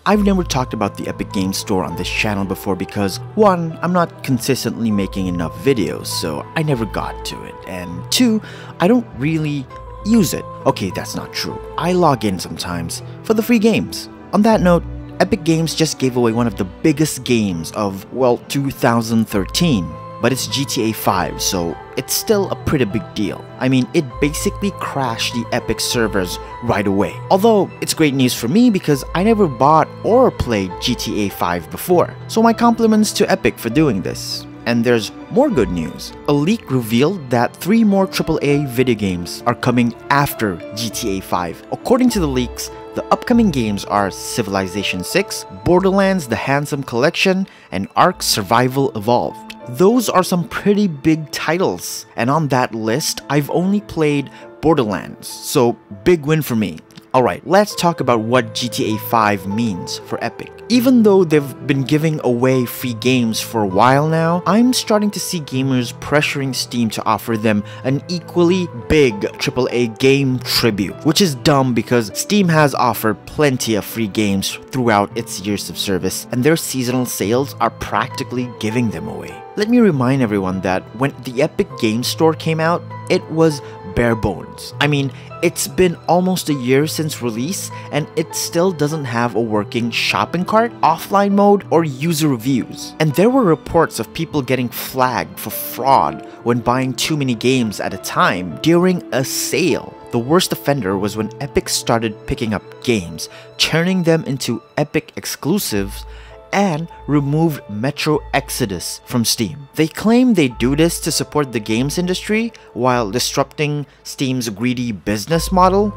I've never talked about the Epic Games Store on this channel before because 1. I'm not consistently making enough videos, so I never got to it, and 2. I don't really use it. Okay, that's not true. I log in sometimes for the free games. On that note, Epic Games just gave away one of the biggest games of, well, 2013. But it's GTA 5, so it's still a pretty big deal. I mean, it basically crashed the Epic servers right away. Although, it's great news for me because I never bought or played GTA 5 before. So my compliments to Epic for doing this. And there's more good news. A leak revealed that 3 more AAA video games are coming after GTA 5. According to the leaks, the upcoming games are Civilization 6, Borderlands The Handsome Collection, and Ark Survival Evolved. Those are some pretty big titles, and on that list, I've only played Borderlands, so big win for me. Alright, let's talk about what GTA 5 means for Epic. Even though they've been giving away free games for a while now, I'm starting to see gamers pressuring Steam to offer them an equally big AAA game tribute, which is dumb because Steam has offered plenty of free games throughout its years of service, and their seasonal sales are practically giving them away. Let me remind everyone that when the Epic Games Store came out, it was bare bones. I mean, it's been almost a year since release and it still doesn't have a working shopping cart, offline mode, or user reviews. And there were reports of people getting flagged for fraud when buying too many games at a time during a sale. The worst offender was when Epic started picking up games, turning them into Epic exclusives, and removed Metro Exodus from Steam. They claim they do this to support the games industry while disrupting Steam's greedy business model.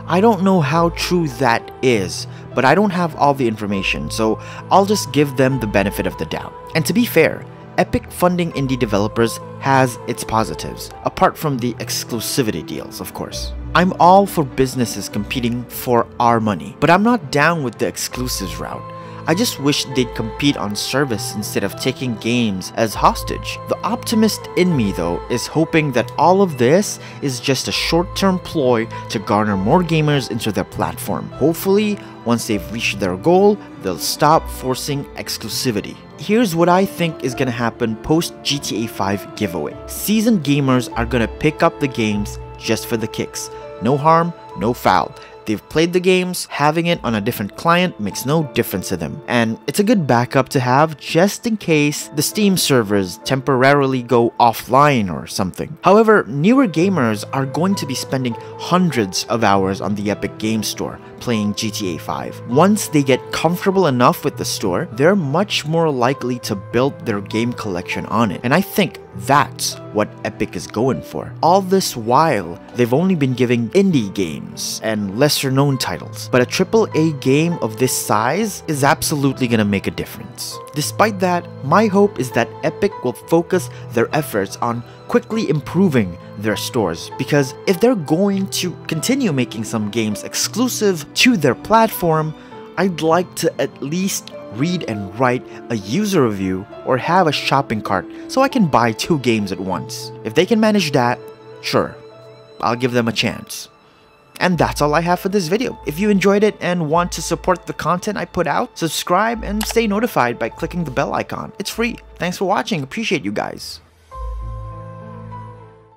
I don't know how true that is, but I don't have all the information, so I'll just give them the benefit of the doubt. And to be fair, Epic funding indie developers has its positives, apart from the exclusivity deals, of course. I'm all for businesses competing for our money, but I'm not down with the exclusives route. I just wish they'd compete on service instead of taking games as hostage. The optimist in me though is hoping that all of this is just a short-term ploy to garner more gamers into their platform. Hopefully, once they've reached their goal, they'll stop forcing exclusivity. Here's what I think is gonna happen post GTA 5 giveaway. Seasoned gamers are gonna pick up the games just for the kicks. No harm, no foul. They've played the games, having it on a different client makes no difference to them. And it's a good backup to have just in case the Steam servers temporarily go offline or something. However, newer gamers are going to be spending hundreds of hours on the Epic Games Store playing GTA 5. Once they get comfortable enough with the store, they're much more likely to build their game collection on it. And I think that's what Epic is going for. All this while, they've only been giving indie games and lesser known titles, but a AAA game of this size is absolutely gonna make a difference. Despite that, my hope is that Epic will focus their efforts on quickly improving their stores, because if they're going to continue making some games exclusive to their platform, I'd like to at least read and write a user review or have a shopping cart so I can buy 2 games at once. If they can manage that, sure, I'll give them a chance. And that's all I have for this video. If you enjoyed it and want to support the content I put out, subscribe and stay notified by clicking the bell icon. It's free. Thanks for watching. Appreciate you guys.